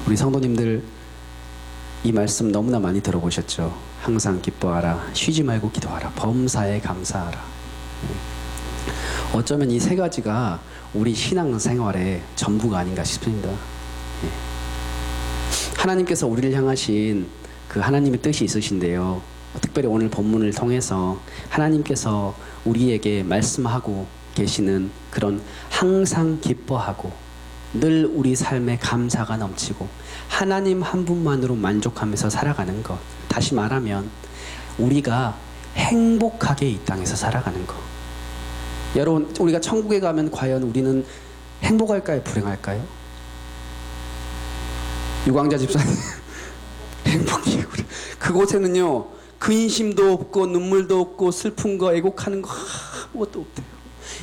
우리 성도님들 이 말씀 너무나 많이 들어보셨죠? 항상 기뻐하라, 쉬지 말고 기도하라, 범사에 감사하라. 어쩌면 이 세 가지가 우리 신앙생활의 전부가 아닌가 싶습니다. 하나님께서 우리를 향하신 그 하나님의 뜻이 있으신데요. 특별히 오늘 본문을 통해서 하나님께서 우리에게 말씀하고 계시는 그런 항상 기뻐하고 늘 우리 삶에 감사가 넘치고 하나님 한 분만으로 만족하면서 살아가는 것. 다시 말하면 우리가 행복하게 이 땅에서 살아가는 것. 여러분, 우리가 천국에 가면 과연 우리는 행복할까요? 불행할까요? 유광자 집사님 행복해요. 그곳에는요 근심도 없고 눈물도 없고 슬픔과 애곡하는 거 아무것도 없대요.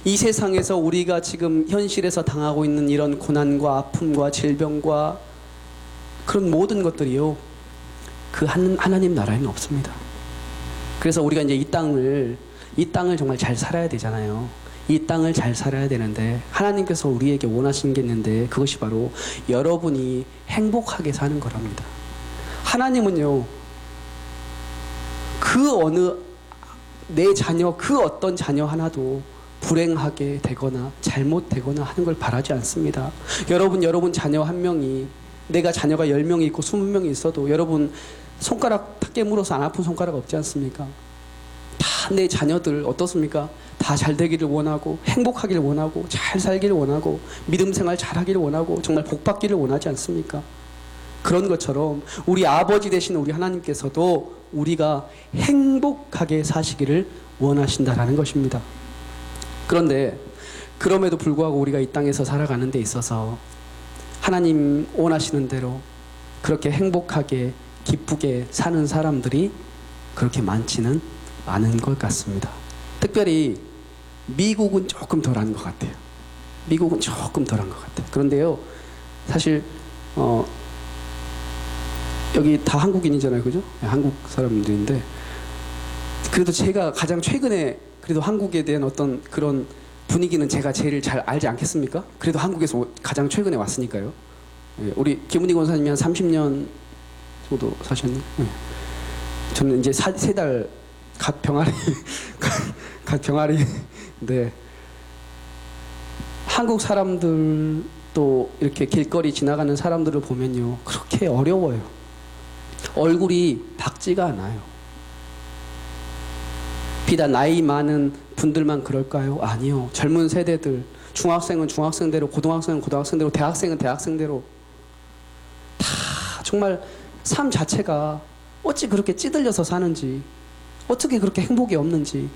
이 세상에서 우리가 지금 현실에서 당하고 있는 이런 고난과 아픔과 질병과 그런 모든 것들이요 그 하나님 나라에는 없습니다. 그래서 우리가 이제 이 땅을 정말 잘 살아야 되잖아요. 이 땅을 잘 살아야 되는데 하나님께서 우리에게 원하시는 게 있는데 그것이 바로 여러분이 행복하게 사는 거랍니다. 하나님은요 그 어느 내 자녀 그 어떤 자녀 하나도 불행하게 되거나 잘못되거나 하는 걸 바라지 않습니다. 여러분 자녀 한 명이 내가 자녀가 10명이 있고 20명이 있어도 여러분 손가락 탁 깨물어서 안 아픈 손가락 없지 않습니까? 다 내 자녀들 어떻습니까? 다 잘 되기를 원하고 행복하기를 원하고 잘 살기를 원하고 믿음 생활 잘하기를 원하고 정말 복 받기를 원하지 않습니까? 그런 것처럼 우리 아버지 되신 우리 하나님께서도 우리가 행복하게 사시기를 원하신다라는 것입니다. 그런데 그럼에도 불구하고 우리가 이 땅에서 살아가는 데 있어서 하나님 원하시는 대로 그렇게 행복하게 기쁘게 사는 사람들이 그렇게 많지는 않은 것 같습니다. 특별히 미국은 조금 덜한 것 같아요. 미국은 조금 덜한 것 같아요. 그런데요 사실 여기 다 한국인이잖아요, 그죠? 한국 사람들인데 그래도 제가 가장 최근에 그래도 한국에 대한 어떤 그런 분위기는 제가 제일 잘 알지 않겠습니까? 그래도 한국에서 가장 최근에 왔으니까요. 우리 김은희 권사님이 한 30년 정도 사셨네. 저는 이제 3달 갓 병아리인데 한국 사람들도 이렇게 길거리 지나가는 사람들을 보면요 그렇게 어려워요. 얼굴이 밝지가 않아요. 비단 나이 많은 분들만 그럴까요? 아니요. 젊은 세대들, 중학생은 중학생대로, 고등학생은 고등학생대로, 대학생은 대학생대로 다 정말 삶 자체가 어찌 그렇게 찌들려서 사는지, 어떻게 그렇게 행복이 없는지.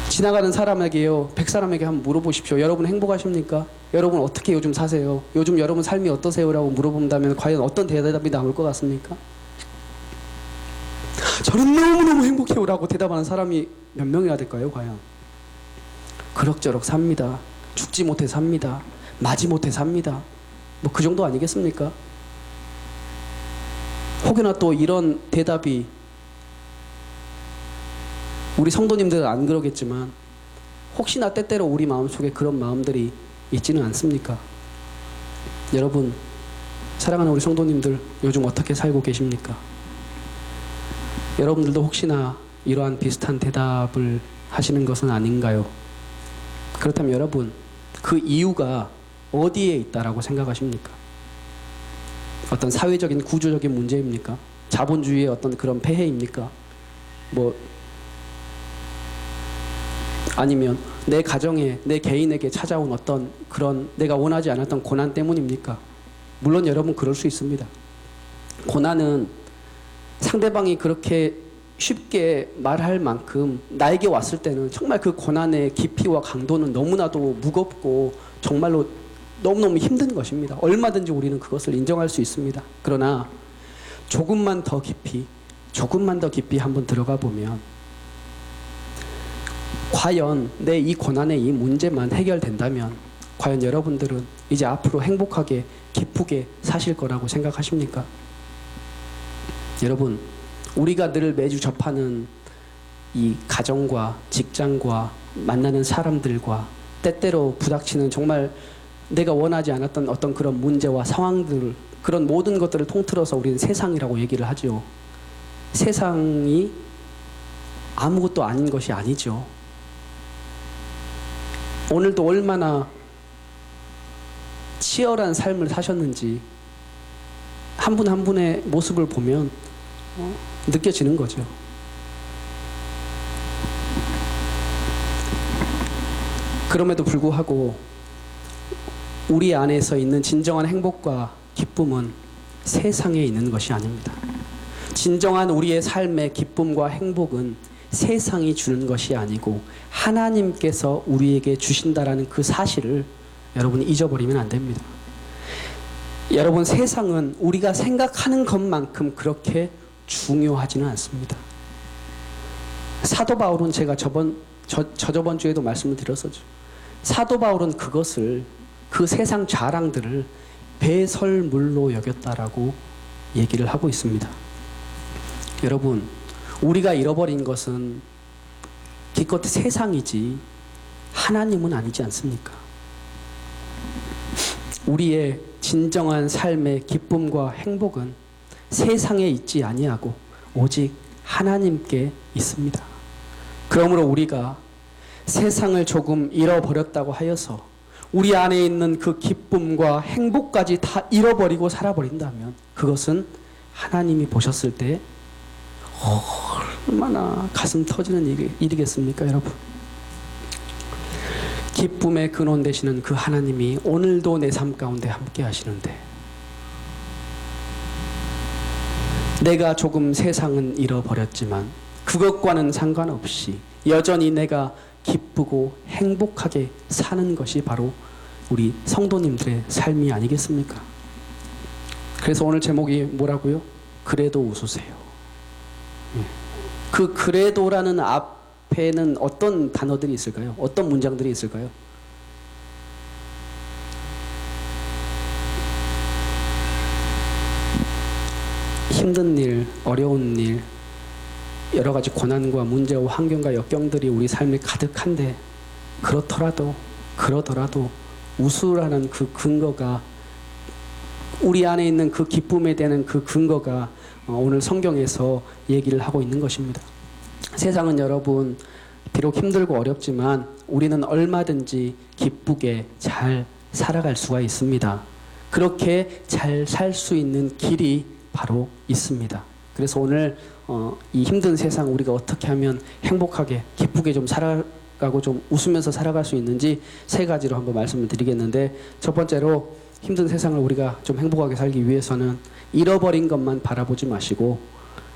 지나가는 사람에게요, 100사람에게 한번 물어보십시오. 여러분 행복하십니까? 여러분 어떻게 요즘 사세요? 요즘 여러분 삶이 어떠세요? 라고 물어본다면 과연 어떤 대답이 나올 것 같습니까? 저는 너무너무 행복해요 라고 대답하는 사람이 몇 명이나 될까요 과연? 그럭저럭 삽니다. 죽지 못해 삽니다. 마지 못해 삽니다. 뭐 그 정도 아니겠습니까? 혹여나 또 이런 대답이 우리 성도님들은 안 그러겠지만 혹시나 때때로 우리 마음속에 그런 마음들이 있지는 않습니까? 여러분 사랑하는 우리 성도님들 요즘 어떻게 살고 계십니까? 여러분들도 혹시나 이러한 비슷한 대답을 하시는 것은 아닌가요? 그렇다면 여러분 그 이유가 어디에 있다라고 생각하십니까? 어떤 사회적인 구조적인 문제입니까? 자본주의의 어떤 그런 폐해입니까? 뭐 아니면 내 가정에 내 개인에게 찾아온 어떤 그런 내가 원하지 않았던 고난 때문입니까? 물론 여러분 그럴 수 있습니다. 고난은 상대방이 그렇게 쉽게 말할 만큼 나에게 왔을 때는 정말 그 고난의 깊이와 강도는 너무나도 무겁고 정말로 너무너무 힘든 것입니다. 얼마든지 우리는 그것을 인정할 수 있습니다. 그러나 조금만 더 깊이 한번 들어가 보면 과연 내 이 고난의 이 문제만 해결된다면 과연 여러분들은 이제 앞으로 행복하게 기쁘게 사실 거라고 생각하십니까? 여러분 우리가 늘 매주 접하는 이 가정과 직장과 만나는 사람들과 때때로 부닥치는 정말 내가 원하지 않았던 어떤 그런 문제와 상황들, 그런 모든 것들을 통틀어서 우리는 세상이라고 얘기를 하죠. 세상이 아무것도 아닌 것이 아니죠. 오늘도 얼마나 치열한 삶을 사셨는지 한 분 한 분의 모습을 보면 느껴지는 거죠. 그럼에도 불구하고 우리 안에서 있는 진정한 행복과 기쁨은 세상에 있는 것이 아닙니다. 진정한 우리의 삶의 기쁨과 행복은 세상이 주는 것이 아니고 하나님께서 우리에게 주신다라는 그 사실을 여러분이 잊어버리면 안 됩니다. 여러분, 세상은 우리가 생각하는 것만큼 그렇게 중요하지는 않습니다. 사도 바울은 제가 저저번 주에도 말씀을 드렸었죠. 사도 바울은 그것을, 그 세상 자랑들을 배설물로 여겼다라고 얘기를 하고 있습니다. 여러분, 우리가 잃어버린 것은 기껏 세상이지 하나님은 아니지 않습니까? 우리의 진정한 삶의 기쁨과 행복은 세상에 있지 아니하고 오직 하나님께 있습니다. 그러므로 우리가 세상을 조금 잃어버렸다고 하여서 우리 안에 있는 그 기쁨과 행복까지 다 잃어버리고 살아버린다면 그것은 하나님이 보셨을 때 얼마나 가슴 터지는 일이겠습니까, 여러분? 기쁨의 근원 되시는 그 하나님이 오늘도 내 삶 가운데 함께 하시는데 내가 조금 세상은 잃어버렸지만 그것과는 상관없이 여전히 내가 기쁘고 행복하게 사는 것이 바로 우리 성도님들의 삶이 아니겠습니까? 그래서 오늘 제목이 뭐라고요? 그래도 웃으세요. 그 그래도라는 앞에는 어떤 단어들이 있을까요? 어떤 문장들이 있을까요? 힘든 일, 어려운 일, 여러 가지 고난과 문제와 환경과 역경들이 우리 삶에 가득한데 그러더라도 웃으라는 그 근거가, 우리 안에 있는 그 기쁨에 대한 그 근거가 오늘 성경에서 얘기를 하고 있는 것입니다. 세상은 여러분 비록 힘들고 어렵지만 우리는 얼마든지 기쁘게 잘 살아갈 수가 있습니다. 그렇게 잘 살 수 있는 길이 바로 있습니다. 그래서 오늘 이 힘든 세상 우리가 어떻게 하면 행복하게 기쁘게 좀 살아가고 좀 웃으면서 살아갈 수 있는지 세 가지로 한번 말씀을 드리겠는데, 첫 번째로 힘든 세상을 우리가 좀 행복하게 살기 위해서는 잃어버린 것만 바라보지 마시고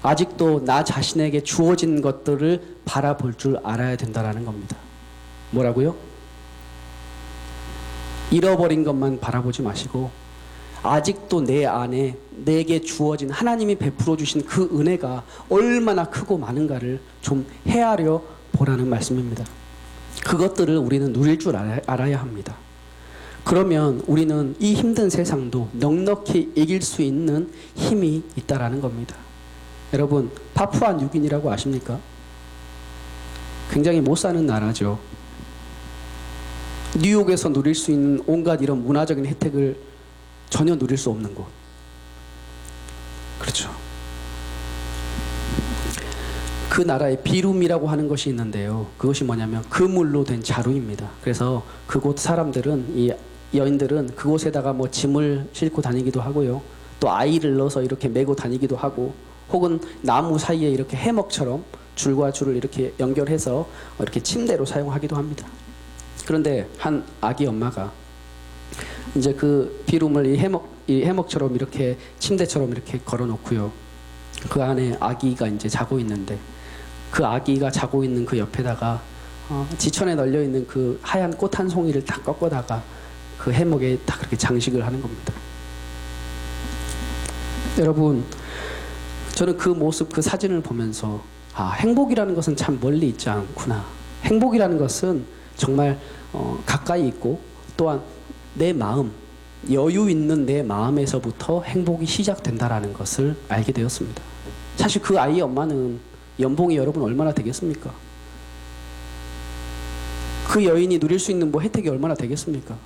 아직도 나 자신에게 주어진 것들을 바라볼 줄 알아야 된다는 겁니다. 뭐라고요? 잃어버린 것만 바라보지 마시고 아직도 내 안에 내게 주어진 하나님이 베풀어 주신 그 은혜가 얼마나 크고 많은가를 좀 헤아려 보라는 말씀입니다. 그것들을 우리는 누릴 줄 알아야 합니다. 그러면 우리는 이 힘든 세상도 넉넉히 이길 수 있는 힘이 있다라는 겁니다. 여러분, 파푸아 뉴기니라고 아십니까? 굉장히 못 사는 나라죠. 뉴욕에서 누릴 수 있는 온갖 이런 문화적인 혜택을 전혀 누릴 수 없는 곳. 그렇죠. 그 나라에 비룸이라고 하는 것이 있는데요. 그것이 뭐냐면 그물로 된 자루입니다. 그래서 그곳 사람들은, 이 여인들은 그곳에다가 뭐 짐을 싣고 다니기도 하고요. 또 아이를 넣어서 이렇게 메고 다니기도 하고, 혹은 나무 사이에 이렇게 해먹처럼 줄과 줄을 이렇게 연결해서 이렇게 침대로 사용하기도 합니다. 그런데 한 아기 엄마가 이제 그 비룸을 이 해먹처럼 이렇게 침대처럼 이렇게 걸어놓고요. 그 안에 아기가 이제 자고 있는데 그 아기가 자고 있는 그 옆에다가 지천에 널려 있는 그 하얀 꽃 한 송이를 딱 꺾어다가 그 해먹에 딱 그렇게 장식을 하는 겁니다. 여러분, 저는 그 모습, 그 사진을 보면서 행복이라는 것은 참 멀리 있지 않구나. 행복이라는 것은 정말 가까이 있고 또한 내 마음, 여유 있는 내 마음에서부터 행복이 시작된다라는 것을 알게 되었습니다. 사실 그 아이의 엄마는 연봉이 여러분 얼마나 되겠습니까? 그 여인이 누릴 수 있는 뭐 혜택이 얼마나 되겠습니까?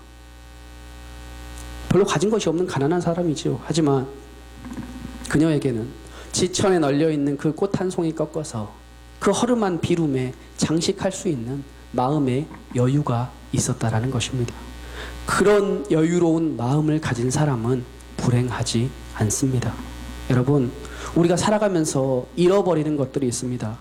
별로 가진 것이 없는 가난한 사람이지요. 하지만 그녀에게는 지천에 널려있는 그 꽃 한 송이 꺾어서 그 허름한 비룸에 장식할 수 있는 마음의 여유가 있었다라는 것입니다. 그런 여유로운 마음을 가진 사람은 불행하지 않습니다. 여러분, 우리가 살아가면서 잃어버리는 것들이 있습니다.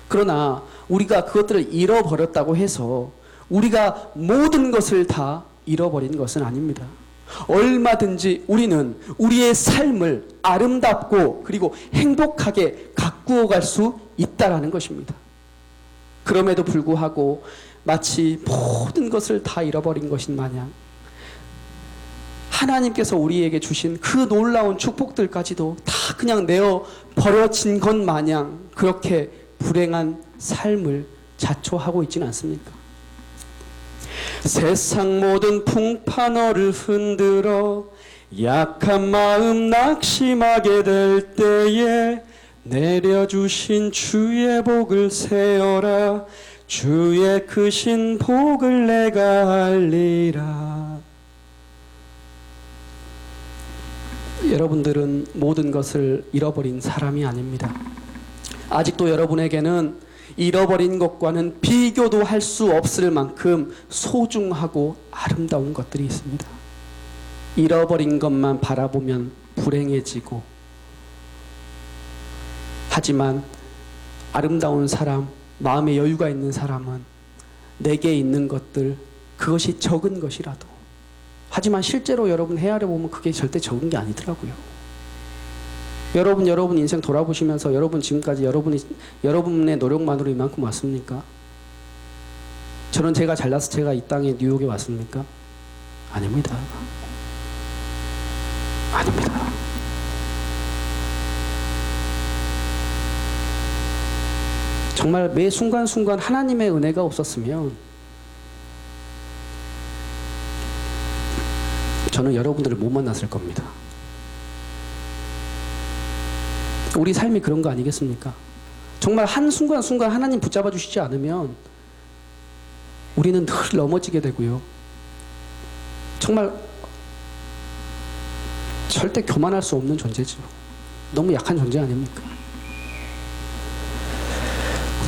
그러나 우리가 그것들을 잃어버렸다고 해서 우리가 모든 것을 다 잃어버린 것은 아닙니다. 얼마든지 우리는 우리의 삶을 아름답고 그리고 행복하게 가꾸어 갈 수 있다라는 것입니다. 그럼에도 불구하고 마치 모든 것을 다 잃어버린 것인 마냥 하나님께서 우리에게 주신 그 놀라운 축복들까지도 다 그냥 내어 버려진 것 마냥 그렇게 불행한 삶을 자초하고 있지는 않습니까? 세상 모든 풍파너를 흔들어 약한 마음 낙심하게 될 때에 내려주신 주의 복을 세어라. 주의 크신 복을 내가 알리라. 여러분들은 모든 것을 잃어버린 사람이 아닙니다. 아직도 여러분에게는 잃어버린 것과는 비교도 할 수 없을 만큼 소중하고 아름다운 것들이 있습니다. 잃어버린 것만 바라보면 불행해지고, 하지만 아름다운 사람, 마음에 여유가 있는 사람은 내게 있는 것들, 그것이 적은 것이라도, 하지만 실제로 여러분 헤아려 보면 그게 절대 적은 게 아니더라고요. 여러분 인생 돌아보시면서 여러분 지금까지 여러분의 노력만으로 이만큼 왔습니까? 저는 제가 잘나서 제가 이 땅에 뉴욕에 왔습니까? 아닙니다. 아닙니다. 정말 매 순간순간 하나님의 은혜가 없었으면 저는 여러분들을 못 만났을 겁니다. 우리 삶이 그런 거 아니겠습니까? 정말 한 순간순간 하나님 붙잡아 주시지 않으면 우리는 늘 넘어지게 되고요. 정말 절대 교만할 수 없는 존재죠. 너무 약한 존재 아닙니까?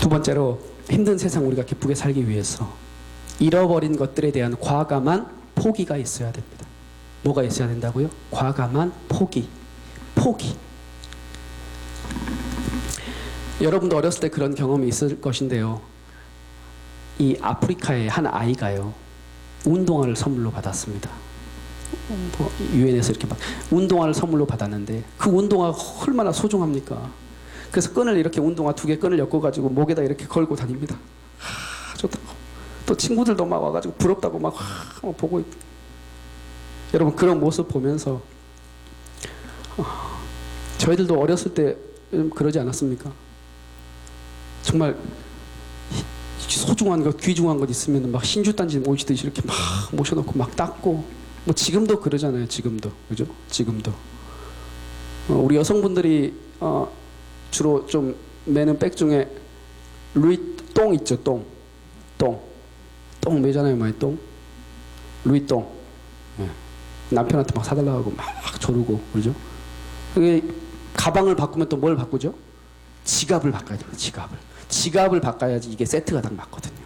두 번째로, 힘든 세상 우리가 기쁘게 살기 위해서 잃어버린 것들에 대한 과감한 포기가 있어야 됩니다. 뭐가 있어야 된다고요? 과감한 포기. 여러분도 어렸을 때 그런 경험이 있을 것인데요. 이 아프리카의 한 아이가요, 운동화를 선물로 받았습니다. 유엔에서 이렇게 막 운동화를 선물로 받았는데 그 운동화가 얼마나 소중합니까? 그래서 끈을 이렇게 운동화 2개 끈을 엮어가지고 목에다 이렇게 걸고 다닙니다. 좋다고. 또 친구들도 막 와가지고 부럽다고 막 보고 있고. 여러분, 그런 모습 보면서 저희들도 어렸을 때 그러지 않았습니까? 정말 소중한 것, 귀중한 것 있으면 막 신주단지 모시듯이 이렇게 막 모셔놓고 막 닦고, 뭐 지금도 그러잖아요. 지금도, 그죠? 지금도 우리 여성분들이 주로 좀 매는 백 중에 루이 똥 있죠. 똥 매잖아요. 많이 똥. 루이 똥. 예. 남편한테 막 사달라고 하고 막 조르고 그러죠. 그게 가방을 바꾸면 또 뭘 바꾸죠? 지갑을 바꿔야 됩니다. 지갑을 바꿔야지 이게 세트가 딱 맞거든요.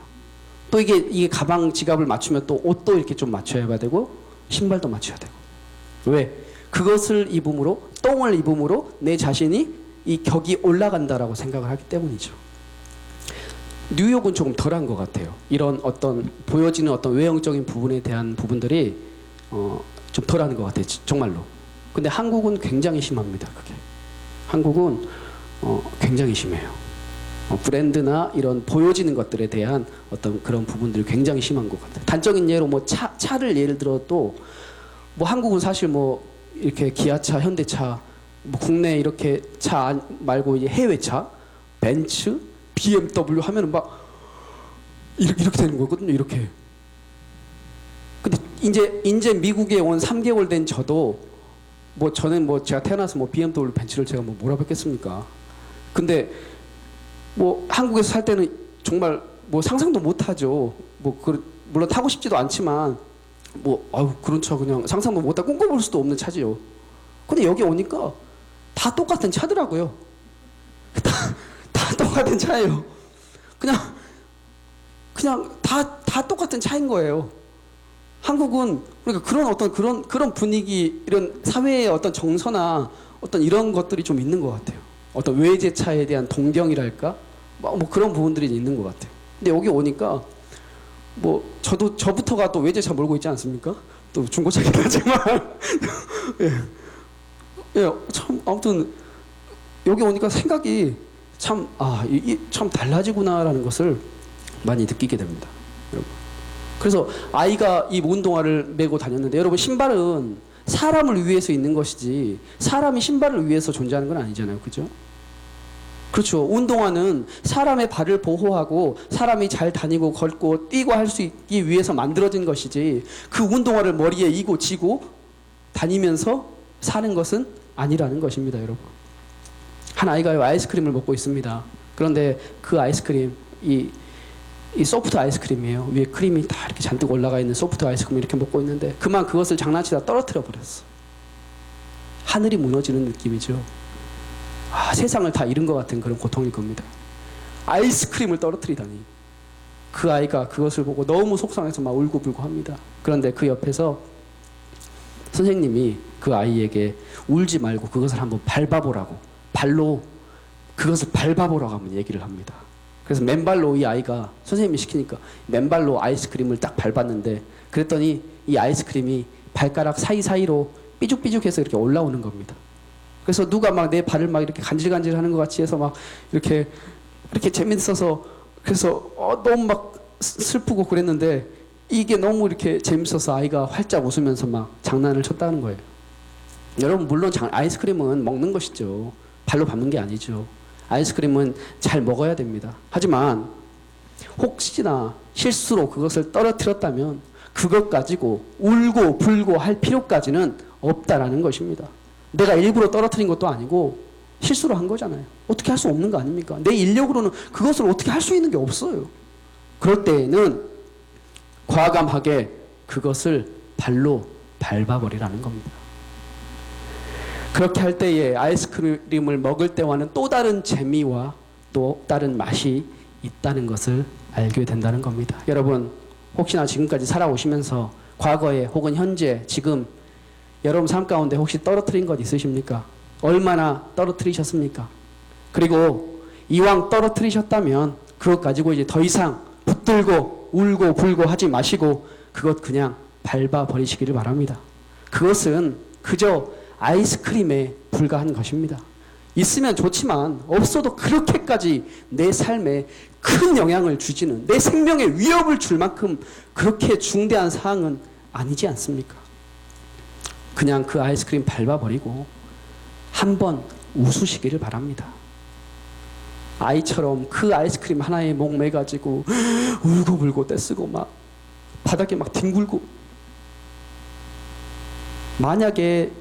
또 이게 가방 지갑을 맞추면 또 옷도 이렇게 좀 맞춰야 되고 신발도 맞춰야 되고. 왜? 그것을 입음으로, 똥을 입음으로 내 자신이 이 격이 올라간다라고 생각을 하기 때문이죠. 뉴욕은 조금 덜한 것 같아요. 이런 어떤 보여지는 어떤 외형적인 부분에 대한 부분들이 좀 덜하는 것 같아요. 정말로. 근데 한국은 굉장히 심합니다. 그게. 한국은 굉장히 심해요. 브랜드나 이런 보여지는 것들에 대한 어떤 그런 부분들이 굉장히 심한 것 같아요. 단적인 예로 뭐 차를 예를 들어도 뭐 한국은 사실 뭐 이렇게 기아차, 현대차, 뭐 국내 이렇게 차 말고 이제 해외차, 벤츠, BMW 하면은 막 이렇게 되는 거거든요. 이렇게. 근데 이제 미국에 온 3개월 된 저도 뭐 저는 뭐 제가 태어나서 뭐 BMW, 벤츠를 제가 뭐 뭐라 뵙겠습니까? 근데 뭐 한국에서 살 때는 정말 뭐 상상도 못 하죠. 뭐 물론 타고 싶지도 않지만 뭐 아유 그런 차 그냥 상상도 못하고 꿈꿔볼 수도 없는 차지요. 근데 여기 오니까 다 똑같은 차더라고요. 다 똑같은 차예요. 그냥 다 똑같은 차인 거예요. 한국은 그러니까 그런 어떤 그런 분위기, 이런 사회의 어떤 정서나 어떤 이런 것들이 좀 있는 것 같아요. 어떤 외제차에 대한 동경이랄까, 뭐 그런 부분들이 있는 것 같아요. 근데 여기 오니까 뭐 저부터가 또 외제차 몰고 있지 않습니까? 또 중고차긴 하지만 예, 참 아무튼 여기 오니까 생각이 참 참 달라지구나라는 것을 많이 느끼게 됩니다, 여러분. 그래서 아이가 이 운동화를 메고 다녔는데, 여러분 신발은 사람을 위해서 있는 것이지 사람이 신발을 위해서 존재하는 건 아니잖아요, 그죠? 그렇죠. 운동화는 사람의 발을 보호하고 사람이 잘 다니고 걷고 뛰고 할 수 있기 위해서 만들어진 것이지, 그 운동화를 머리에 이고 지고 다니면서 사는 것은 아니라는 것입니다, 여러분. 한 아이가 아이스크림을 먹고 있습니다. 그런데 그 아이스크림, 이 소프트 아이스크림이에요. 위에 크림이 다 이렇게 잔뜩 올라가 있는 소프트 아이스크림 이렇게 먹고 있는데, 그만 그것을 장난치다 떨어뜨려 버렸어. 하늘이 무너지는 느낌이죠. 세상을 다 잃은 것 같은 그런 고통일 겁니다. 아이스크림을 떨어뜨리다니. 그 아이가 그것을 보고 너무 속상해서 막 울고불고 합니다. 그런데 그 옆에서 선생님이 그 아이에게 울지 말고 그것을 한번 밟아보라고, 발로 그것을 밟아보라고 한번 얘기를 합니다. 그래서 맨발로 이 아이가, 선생님이 시키니까 맨발로 아이스크림을 딱 밟았는데, 그랬더니 이 아이스크림이 발가락 사이사이로 삐죽삐죽해서 이렇게 올라오는 겁니다. 그래서 누가 막 내 발을 막 이렇게 간질간질 하는 것 같이 해서 막 이렇게 재밌어서, 그래서 너무 막 슬프고 그랬는데, 이게 너무 이렇게 재밌어서 아이가 활짝 웃으면서 막 장난을 쳤다는 거예요. 여러분, 물론 아이스크림은 먹는 것이죠. 발로 밟는 게 아니죠. 아이스크림은 잘 먹어야 됩니다. 하지만 혹시나 실수로 그것을 떨어뜨렸다면 그것 가지고 울고 불고 할 필요까지는 없다라는 것입니다. 내가 일부러 떨어뜨린 것도 아니고 실수로 한 거잖아요. 어떻게 할 수 없는 거 아닙니까? 내 인력으로는 그것을 어떻게 할 수 있는 게 없어요. 그럴 때에는 과감하게 그것을 발로 밟아버리라는 겁니다. 그렇게 할 때에 아이스크림을 먹을 때와는 또 다른 재미와 또 다른 맛이 있다는 것을 알게 된다는 겁니다. 여러분, 혹시나 지금까지 살아오시면서 과거에 혹은 현재 지금 여러분 삶 가운데 혹시 떨어뜨린 것 있으십니까? 얼마나 떨어뜨리셨습니까? 그리고 이왕 떨어뜨리셨다면 그것 가지고 이제 더 이상 붙들고 울고 불고 하지 마시고 그것 그냥 밟아 버리시기를 바랍니다. 그것은 그저 아이스크림에 불과한 것입니다. 있으면 좋지만 없어도 그렇게까지 내 삶에 큰 영향을 주지는, 내 생명에 위협을 줄 만큼 그렇게 중대한 사항은 아니지 않습니까? 그냥 그 아이스크림 밟아버리고 한번 웃으시기를 바랍니다. 아이처럼 그 아이스크림 하나에 목매가지고 울고불고 떼쓰고 막 바닥에 막 뒹굴고, 만약에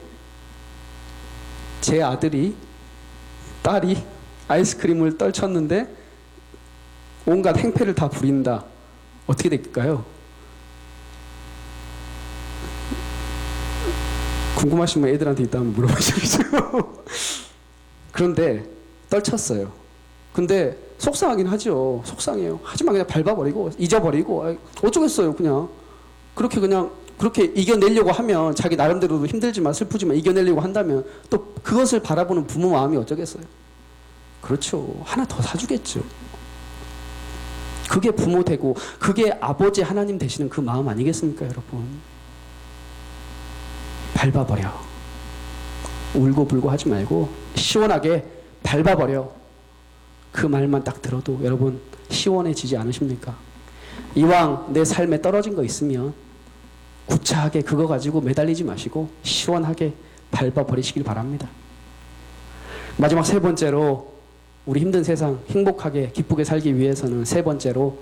제 아들이, 딸이 아이스크림을 떨쳤는데 온갖 행패를 다 부린다, 어떻게 될까요? 궁금하시면 애들한테 이따 한번 물어보시죠. 그런데 떨쳤어요. 근데 속상하긴 하죠. 속상해요. 하지만 그냥 밟아버리고 잊어버리고 어쩌겠어요. 그렇게 이겨내려고 하면, 자기 나름대로도 힘들지만 슬프지만 이겨내려고 한다면 또 그것을 바라보는 부모 마음이 어쩌겠어요. 그렇죠. 하나 더 사주겠죠. 그게 부모 되고 그게 아버지 하나님 되시는 그 마음 아니겠습니까, 여러분? 밟아버려. 울고 불고 하지 말고 시원하게 밟아버려. 그 말만 딱 들어도 여러분 시원해지지 않으십니까? 이왕 내 삶에 떨어진 거 있으면 구차하게 그거 가지고 매달리지 마시고 시원하게 밟아버리시길 바랍니다. 마지막 세 번째로, 우리 힘든 세상 행복하게 기쁘게 살기 위해서는 세 번째로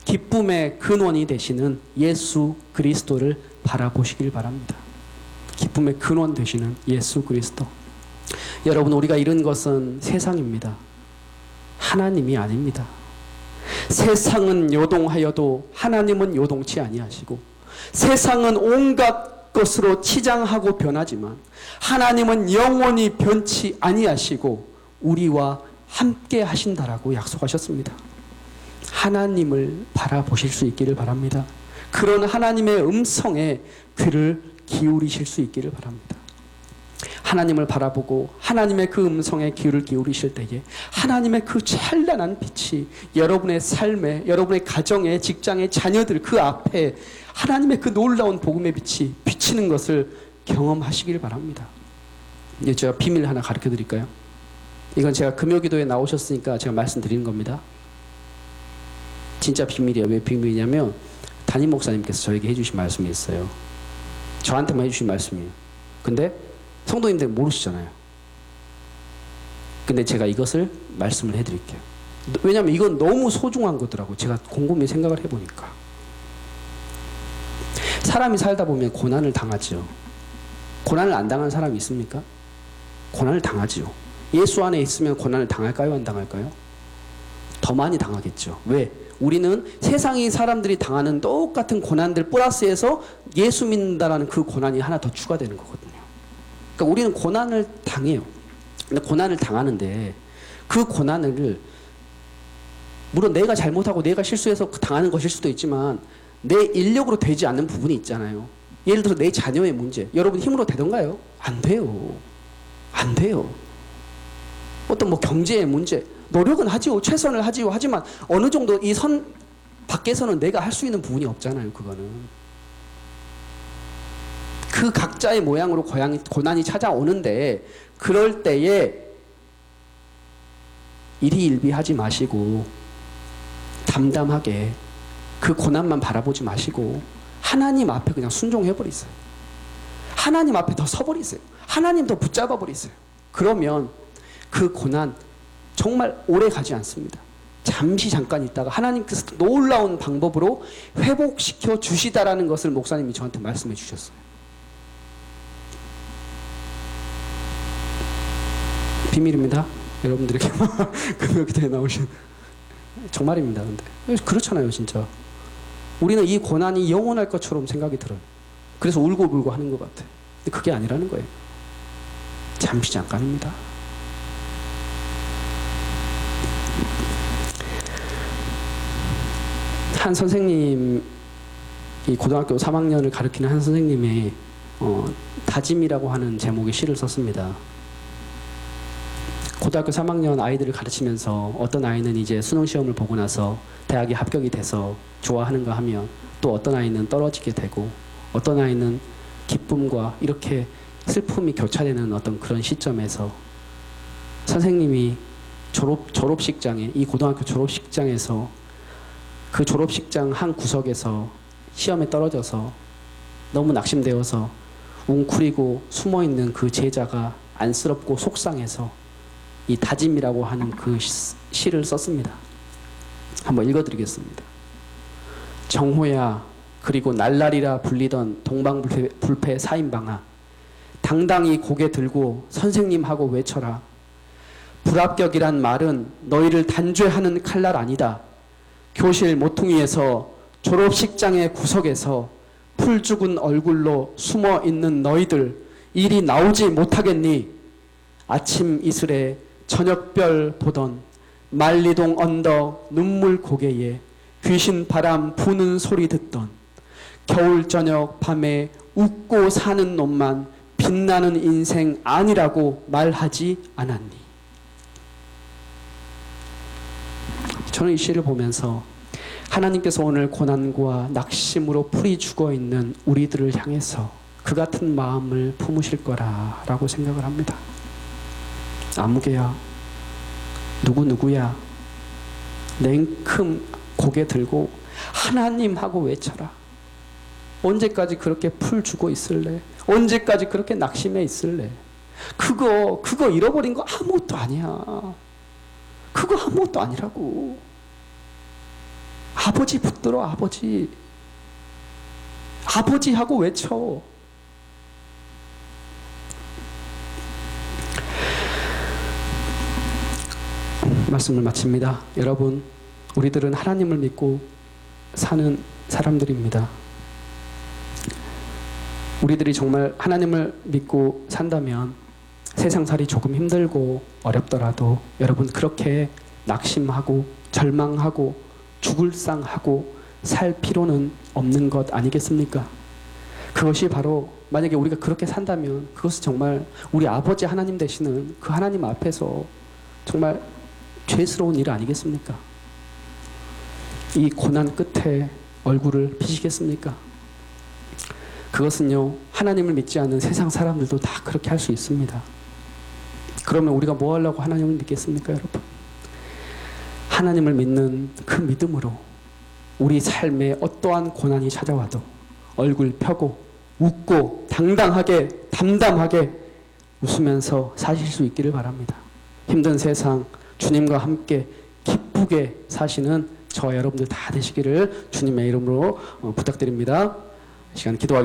기쁨의 근원이 되시는 예수 그리스도를 바라보시길 바랍니다. 기쁨의 근원 되시는 예수 그리스도. 여러분, 우리가 잃은 것은 세상입니다. 하나님이 아닙니다. 세상은 요동하여도 하나님은 요동치 아니하시고, 세상은 온갖 것으로 치장하고 변하지만 하나님은 영원히 변치 아니하시고 우리와 함께 하신다라고 약속하셨습니다. 하나님을 바라보실 수 있기를 바랍니다. 그런 하나님의 음성에 귀를 기울이실 수 있기를 바랍니다. 하나님을 바라보고 하나님의 그 음성에 귀를 기울이실 때에 하나님의 그 찬란한 빛이 여러분의 삶에, 여러분의 가정에, 직장에, 자녀들 그 앞에 하나님의 그 놀라운 복음의 빛이 비치는 것을 경험하시길 바랍니다. 이제 제가 비밀 하나 가르쳐 드릴까요? 이건 제가 금요기도에 나오셨으니까 제가 말씀드리는 겁니다. 진짜 비밀이에요. 왜 비밀이냐면 담임 목사님께서 저에게 해주신 말씀이 있어요. 저한테만 해주신 말씀이에요. 근데 성도님들 모르시잖아요. 근데 제가 이것을 말씀을 해드릴게요. 왜냐하면 이건 너무 소중한 거더라고요. 제가 곰곰이 생각을 해보니까. 사람이 살다 보면 고난을 당하죠. 고난을 안 당한 사람이 있습니까? 고난을 당하죠. 예수 안에 있으면 고난을 당할까요? 안 당할까요? 더 많이 당하겠죠. 왜? 우리는 세상의 사람들이 당하는 똑같은 고난들 플러스해서 예수 믿는다라는 그 고난이 하나 더 추가되는 거거든요. 그러니까 우리는 고난을 당해요. 근데 고난을 당하는데 그 고난을 물론 내가 잘못하고 내가 실수해서 당하는 것일 수도 있지만 내 인력으로 되지 않는 부분이 있잖아요. 예를 들어 내 자녀의 문제. 여러분 힘으로 되던가요? 안 돼요. 안 돼요. 어떤 뭐 경제의 문제. 노력은 하지요. 최선을 하지요. 하지만 어느 정도 이 선 밖에서는 내가 할 수 있는 부분이 없잖아요. 그거는. 그 각자의 모양으로 고난이 찾아오는데 그럴 때에 일희일비하지 마시고 담담하게 그 고난만 바라보지 마시고 하나님 앞에 그냥 순종해버리세요. 하나님 앞에 더 서버리세요. 하나님 더 붙잡아버리세요. 그러면 그 고난 정말 오래 가지 않습니다. 잠시 잠깐 있다가 하나님께서 놀라운 방법으로 회복시켜 주시다라는 것을 목사님이 저한테 말씀해 주셨어요. 비밀입니다. 여러분들에게 금요기도에 나오신 정말입니다. 근데 그렇잖아요, 진짜. 우리는 이 고난이 영원할 것처럼 생각이 들어요. 그래서 울고불고 하는 것 같아요. 근데 그게 아니라는 거예요. 잠시 잠깐입니다. 한 선생님, 이 고등학교 3학년을 가르치는 한 선생님의 다짐이라고 하는 제목의 시를 썼습니다. 고등학교 3학년 아이들을 가르치면서 어떤 아이는 이제 수능시험을 보고 나서 대학에 합격이 돼서 좋아하는가 하면 또 어떤 아이는 떨어지게 되고 어떤 아이는 기쁨과 이렇게 슬픔이 교차되는 어떤 그런 시점에서 선생님이 졸업식장에, 이 고등학교 졸업식장에서 그 졸업식장 한 구석에서 시험에 떨어져서 너무 낙심되어서 웅크리고 숨어있는 그 제자가 안쓰럽고 속상해서 이 다짐이라고 하는 그 시를 썼습니다. 한번 읽어드리겠습니다. 정호야, 그리고 날라리라 불리던 동방불패 사인방아, 당당히 고개 들고 선생님하고 외쳐라. 불합격이란 말은 너희를 단죄하는 칼날 아니다. 교실 모퉁이에서 졸업식장의 구석에서 풀 죽은 얼굴로 숨어 있는 너희들 이리 나오지 못하겠니? 아침 이슬에 저녁별 보던 만리동 언덕 눈물 고개에 귀신 바람 부는 소리 듣던 겨울 저녁 밤에 웃고 사는 놈만 빛나는 인생 아니라고 말하지 않았니? 저는 이 시를 보면서 하나님께서 오늘 고난과 낙심으로 풀이 죽어있는 우리들을 향해서 그 같은 마음을 품으실 거라고 생각을 합니다. 아무개야, 누구야, 냉큼 고개 들고 하나님하고 외쳐라. 언제까지 그렇게 풀 죽어 있을래? 언제까지 그렇게 낙심해 있을래? 그거 잃어버린 거 아무것도 아니야. 그거 아무것도 아니라고. 아버지 붙들어, 아버지. 아버지 하고 외쳐. 말씀을 마칩니다. 여러분, 우리들은 하나님을 믿고 사는 사람들입니다. 우리들이 정말 하나님을 믿고 산다면 세상살이 조금 힘들고 어렵더라도 여러분 그렇게 낙심하고 절망하고 죽을 상하고 살 필요는 없는 것 아니겠습니까? 그것이 바로 만약에 우리가 그렇게 산다면 그것은 정말 우리 아버지 하나님 되시는 그 하나님 앞에서 정말 죄스러운 일 아니겠습니까? 이 고난 끝에 얼굴을 피시겠습니까? 그것은요, 하나님을 믿지 않는 세상 사람들도 다 그렇게 할 수 있습니다. 그러면 우리가 뭐 하려고 하나님을 믿겠습니까, 여러분? 하나님을 믿는 그 믿음으로 우리 삶에 어떠한 고난이 찾아와도 얼굴 펴고 웃고 당당하게 담담하게 웃으면서 사실 수 있기를 바랍니다. 힘든 세상 주님과 함께 기쁘게 사시는 저와 여러분들 다 되시기를 주님의 이름으로 부탁드립니다. 시간 기도하겠습니다.